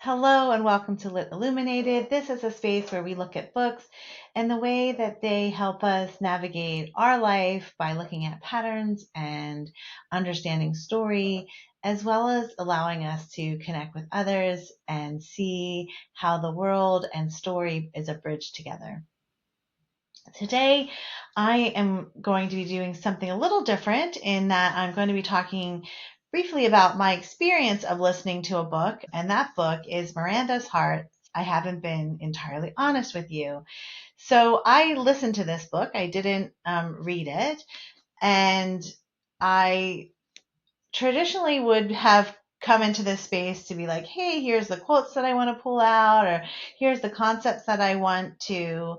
Hello and welcome to Lit Illuminated. This is a space where we look at books and the way that they help us navigate our life by looking at patterns and understanding story, as well as allowing us to connect with others and see how the world and story is a bridge together. Today, I am going to be doing something a little different in that I'm going to be talking briefly about my experience of listening to a book, and that book is Miranda Hart. I haven't been entirely honest with you. So I listened to this book. I didn't read it, and I traditionally would have come into this space to be like, hey, here's the quotes that I want to pull out, or here's the concepts that I want to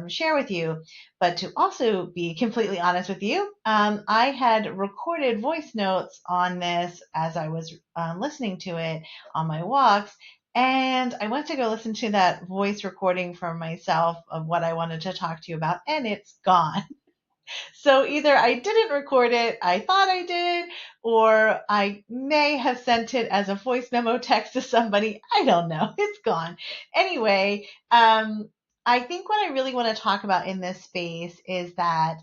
share with you. But to also be completely honest with you, I had recorded voice notes on this as I was listening to it on my walks. And I went to go listen to that voice recording for myself of what I wanted to talk to you about, and it's gone. So either I didn't record it, I thought I did, or I may have sent it as a voice memo text to somebody. I don't know. It's gone. Anyway, I think what I really want to talk about in this space is that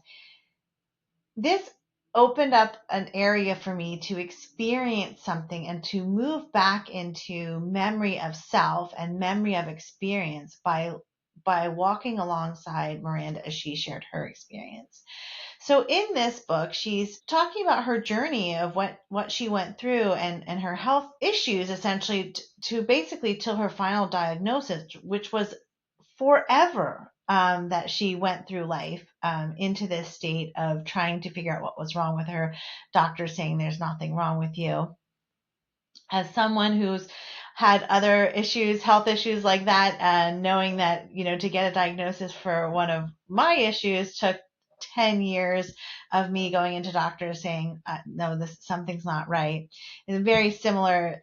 this opened up an area for me to experience something and to move back into memory of self and memory of experience by walking alongside Miranda as she shared her experience. So in this book, she's talking about her journey of what she went through and her health issues, essentially to basically till her final diagnosis, which was forever, that she went through life into this state of trying to figure out what was wrong with her. Doctor saying there's nothing wrong with you. As someone who's had other issues, health issues like that, knowing that, to get a diagnosis for one of my issues took 10 years of me going into doctors saying, no, something's not right. It's a very similar,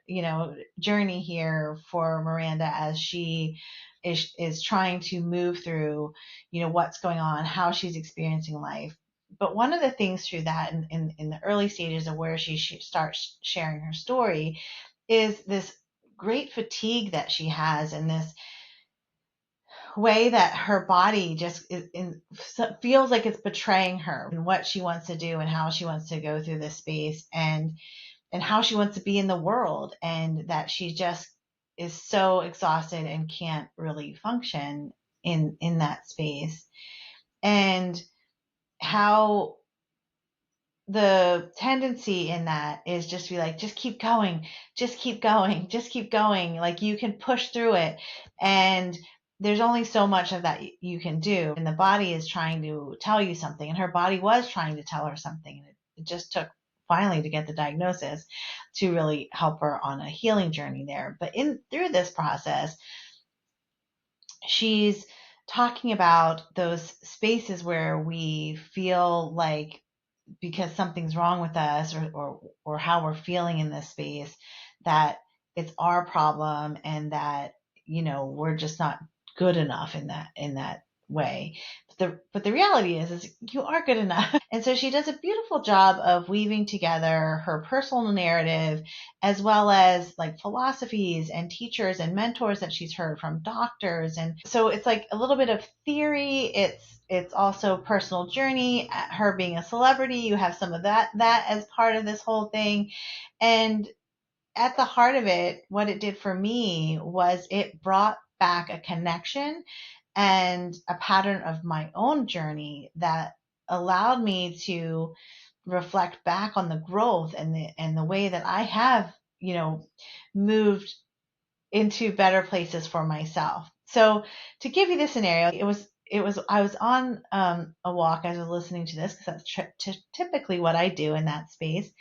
journey here for Miranda as she is trying to move through, what's going on, how she's experiencing life. But one of the things through that in the early stages of where she starts sharing her story is this great fatigue that she has and this way that her body just feels like it's betraying her and what she wants to do and how she wants to go through this space and how she wants to be in the world, and that she just is so exhausted and can't really function in that space, and how the tendency in that is just to be like, just keep going, just keep going, just keep going. Like you can push through it. And there's only so much of that you can do. And the body is trying to tell you something. And her body was trying to tell her something. And it just took finally to get the diagnosis to really help her on a healing journey there. But through this process, she's talking about those spaces where we feel like because something's wrong with us or how we're feeling in this space, that it's our problem and that, we're just not good enough in that way. But the reality is you are good enough. And so she does a beautiful job of weaving together her personal narrative as well as like philosophies and teachers and mentors that she's heard from doctors. And so it's like a little bit of theory. It's also personal journey, her being a celebrity. You have some of that as part of this whole thing. And at the heart of it, what it did for me was it brought back a connection and a pattern of my own journey that allowed me to reflect back on the growth and the way that I have, moved into better places for myself. So to give you this scenario, it was I was on a walk as I was listening to this because that's typically what I do in that space.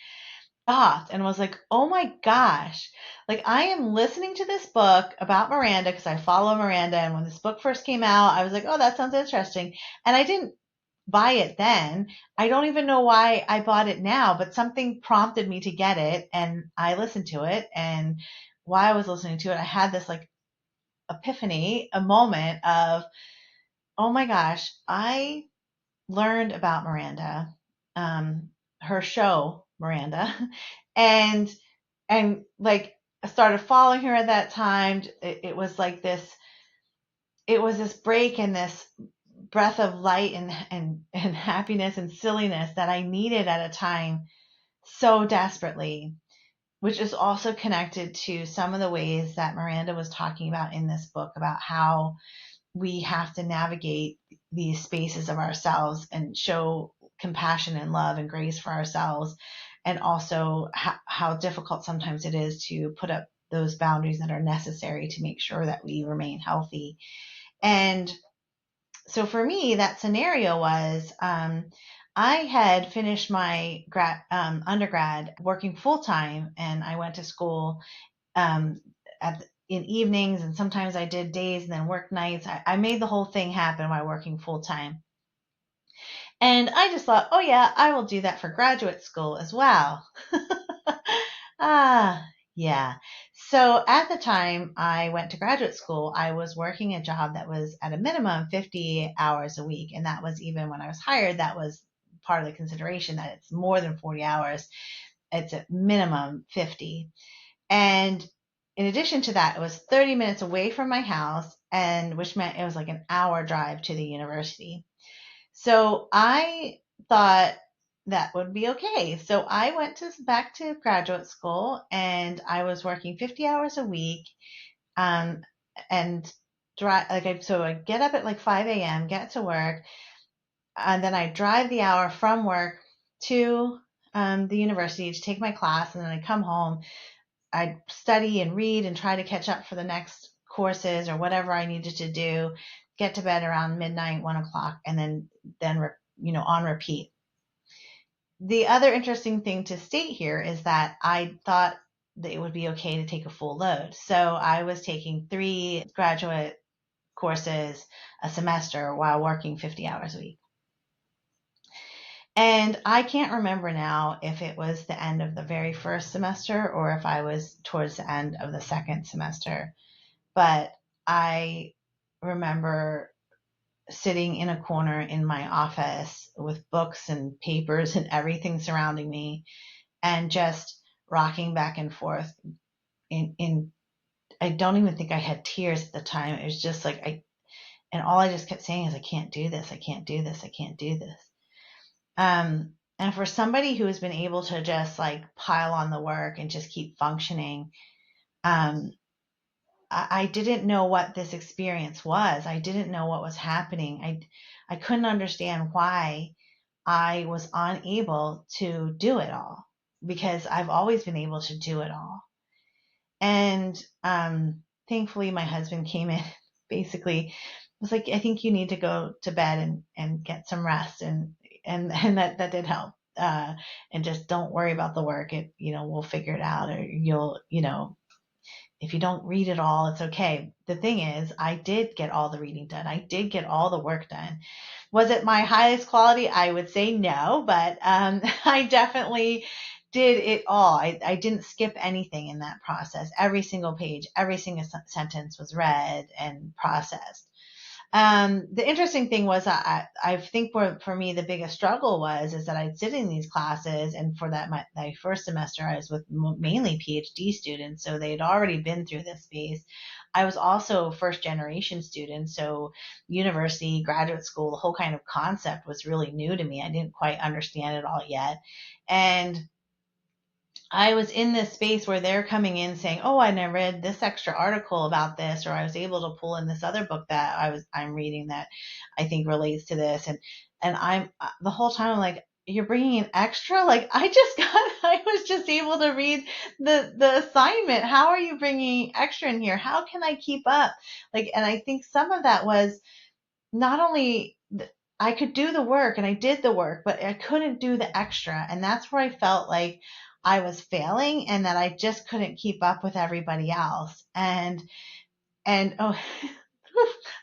Stopped and was like, oh my gosh, like I am listening to this book about Miranda because I follow Miranda, and when this book first came out, I was like, oh, that sounds interesting, and I didn't buy it then. I don't even know why I bought it now, but something prompted me to get it, and I listened to it, and while I was listening to it, I had this like epiphany, a moment of, oh my gosh, I learned about Miranda, her show Miranda, and like started following her at that time. It was like this, it was this break and this breath of light and happiness and silliness that I needed at a time so desperately, which is also connected to some of the ways that Miranda was talking about in this book about how we have to navigate these spaces of ourselves and show compassion and love and grace for ourselves, and also how difficult sometimes it is to put up those boundaries that are necessary to make sure that we remain healthy. And so for me, that scenario was I had finished my undergrad working full time, and I went to school um, in evenings, and sometimes I did days and then work nights. I made the whole thing happen by working full time. And I just thought, oh yeah, I will do that for graduate school as well. Ah, yeah. So at the time I went to graduate school, I was working a job that was at a minimum 50 hours a week. And that was even when I was hired, that was part of the consideration that it's more than 40 hours. It's a minimum 50. And in addition to that, it was 30 minutes away from my house, and which meant it was like an hour drive to the university. So I thought that would be okay. So I went back to graduate school, and I was working 50 hours a week. Um, and so I get up at like 5 a.m., get to work, and then I drive the hour from work to the university to take my class, and then I come home. I study and read and try to catch up for the next courses or whatever I needed to do, get to bed around midnight, 1 o'clock, and then on repeat. The other interesting thing to state here is that I thought that it would be okay to take a full load. So I was taking 3 graduate courses a semester while working 50 hours a week. And I can't remember now if it was the end of the very first semester or if I was towards the end of the second semester. But I remember sitting in a corner in my office with books and papers and everything surrounding me, and just rocking back and forth in I don't even think I had tears at the time. It was just like and all I just kept saying is, I can't do this. I can't do this. I can't do this. And for somebody who has been able to just like pile on the work and just keep functioning, um, I didn't know what this experience was. I didn't know what was happening. I couldn't understand why I was unable to do it all, because I've always been able to do it all. And thankfully, my husband came in, basically was like, I think you need to go to bed and get some rest. And that did help. And just don't worry about the work. We'll figure it out, or if you don't read it all, it's okay. The thing is, I did get all the reading done. I did get all the work done. Was it my highest quality? I would say no, but I definitely did it all. I didn't skip anything in that process. Every single page, every single sentence was read and processed. The interesting thing was, I think for me, the biggest struggle is that I'd sit in these classes, and for that, my first semester, I was with mainly PhD students, so they had already been through this space. I was also a first generation student, so university, graduate school, the whole kind of concept was really new to me. I didn't quite understand it all yet. And I was in this space where they're coming in saying, "Oh, I read this extra article about this," or I was able to pull in this other book that I'm reading that I think relates to this, and I'm the whole time I'm like, "You're bringing in extra? Like I was just able to read the assignment. How are you bringing extra in here? How can I keep up?" And I think some of that was not only I could do the work and I did the work, but I couldn't do the extra. And that's where I felt like I was failing and that I just couldn't keep up with everybody else. And oh,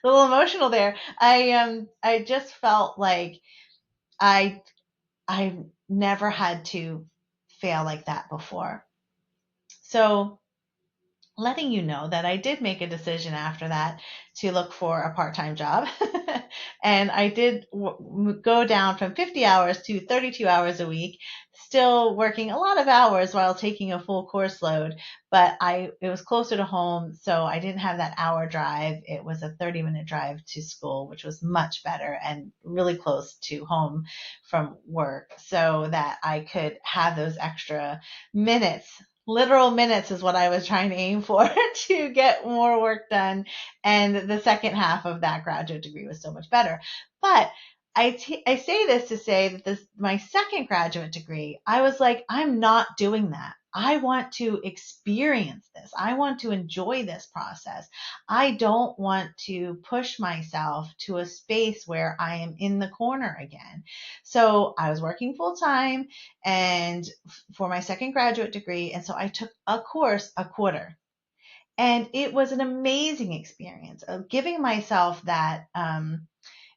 a little emotional there. I just felt like I never had to fail like that before. So letting you know that I did make a decision after that to look for a part-time job. And I did go down from 50 hours to 32 hours a week, still working a lot of hours while taking a full course load, but it was closer to home, so I didn't have that hour drive. It was a 30-minute drive to school, which was much better and really close to home from work, so that I could have those extra minutes. Literal minutes is what I was trying to aim for to get more work done. And the second half of that graduate degree was so much better. But I say this to say that my second graduate degree, I was like, I'm not doing that. I want to experience this. I want to enjoy this process. I don't want to push myself to a space where I am in the corner again. So I was working full time and for my second graduate degree. And so I took a course a quarter. And it was an amazing experience of giving myself that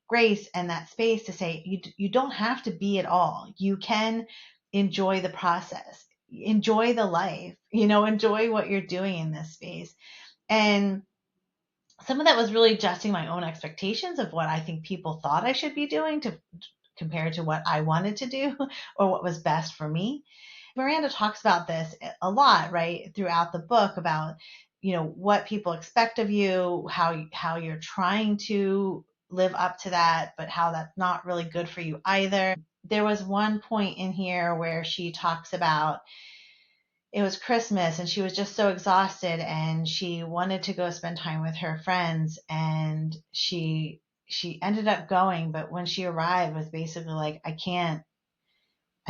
grace and that space to say, you don't have to be it all. You can enjoy the process, enjoy the life, enjoy what you're doing in this space. And some of that was really adjusting my own expectations of what I think people thought I should be doing to compared to what I wanted to do or what was best for me. Miranda talks about this a lot, right, throughout the book about, what people expect of you, how you're trying to live up to that, but how that's not really good for you either. There was one point in here where she talks about it was Christmas and she was just so exhausted and she wanted to go spend time with her friends, and she ended up going, but when she arrived was basically like, I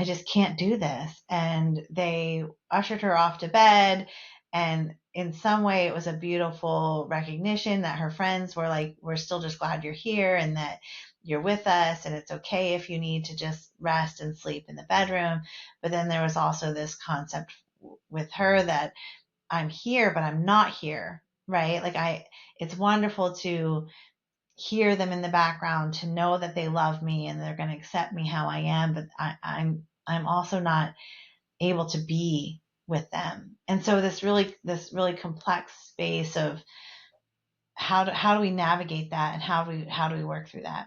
just can't do this. And they ushered her off to bed. And in some way, it was a beautiful recognition that her friends were like, we're still just glad you're here and that you're with us. And it's okay if you need to just rest and sleep in the bedroom. But then there was also this concept with her that I'm here, but I'm not here, right? Like it's wonderful to hear them in the background, to know that they love me and they're going to accept me how I am, but I'm also not able to be with them. And so this really complex space of how do we navigate that, and how do we work through that.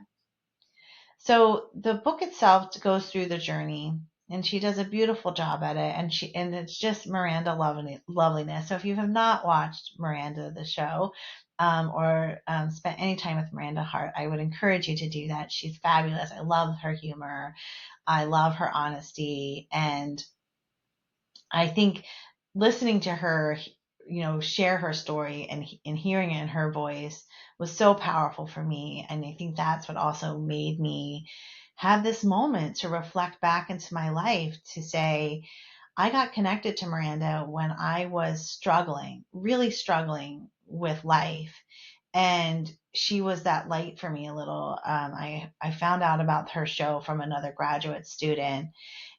So the book itself goes through the journey, and she does a beautiful job at it, and it's just Miranda loveliness. So if you have not watched Miranda the show, or spent any time with Miranda Hart, I would encourage you to do that. She's fabulous. I love her humor. I love her honesty, and I think listening to her, share her story and hearing it in her voice was so powerful for me. And I think that's what also made me have this moment to reflect back into my life to say, I got connected to Miranda when I was struggling, really struggling with life. And she was that light for me a little. I found out about her show from another graduate student,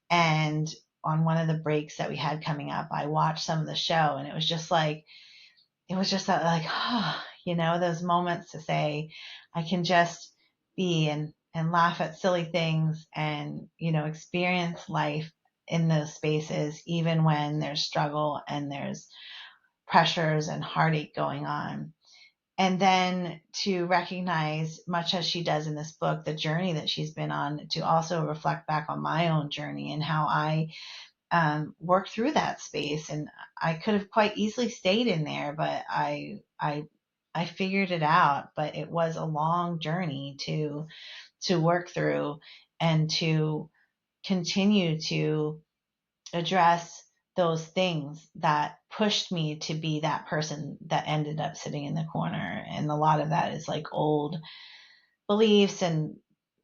and on one of the breaks that we had coming up, I watched some of the show, and it was just that like, those moments to say, I can just be and laugh at silly things and, experience life in those spaces, even when there's struggle and there's pressures and heartache going on. And then to recognize, much as she does in this book, the journey that she's been on, to also reflect back on my own journey and how I worked through that space. And I could have quite easily stayed in there, but I figured it out. But it was a long journey to work through and to continue to address those things that pushed me to be that person that ended up sitting in the corner. And a lot of that is like old beliefs and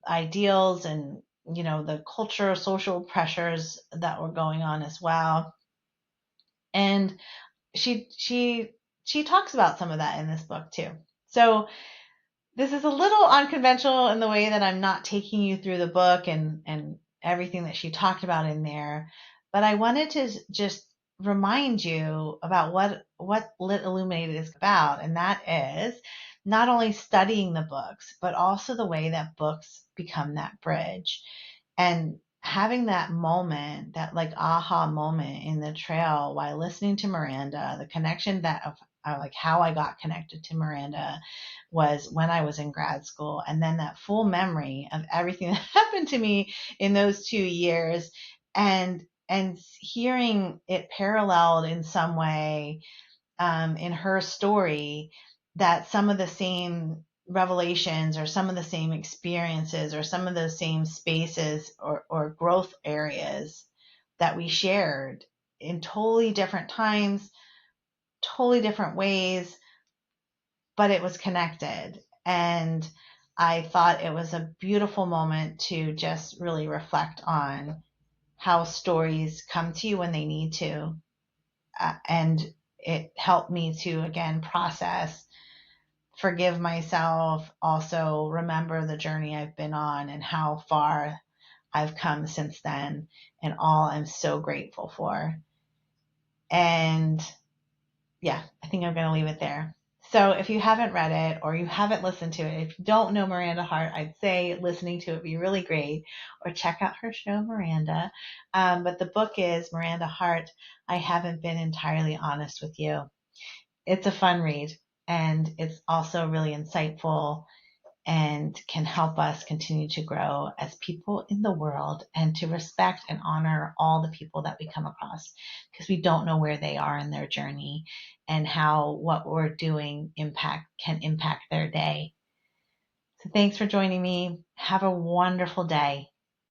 ideals and, the culture, social pressures that were going on as well. And she talks about some of that in this book too. So this is a little unconventional in the way that I'm not taking you through the book and everything that she talked about in there, but I wanted to just remind you about what Lit Illuminated is about, and that is not only studying the books, but also the way that books become that bridge. And having that moment, that like aha moment in the trail while listening to Miranda, the connection that of like how I got connected to Miranda was when I was in grad school. And then that full memory of everything that happened to me in those 2 years. and hearing it paralleled in some way in her story, that some of the same revelations or some of the same experiences or some of those same spaces or growth areas that we shared in totally different times, totally different ways, but it was connected. And I thought it was a beautiful moment to just really reflect on how stories come to you when they need to. And it helped me to, again, process, forgive myself, also remember the journey I've been on and how far I've come since then, and all I'm so grateful for. And yeah, I think I'm going to leave it there. So if you haven't read it or you haven't listened to it, if you don't know Miranda Hart, I'd say listening to it would be really great, or check out her show, Miranda. But the book is Miranda Hart, I Haven't Been Entirely Honest with You. It's a fun read, and it's also really insightful and can help us continue to grow as people in the world and to respect and honor all the people that we come across, because we don't know where they are in their journey and how what we're doing can impact their day. So thanks for joining me. Have a wonderful day.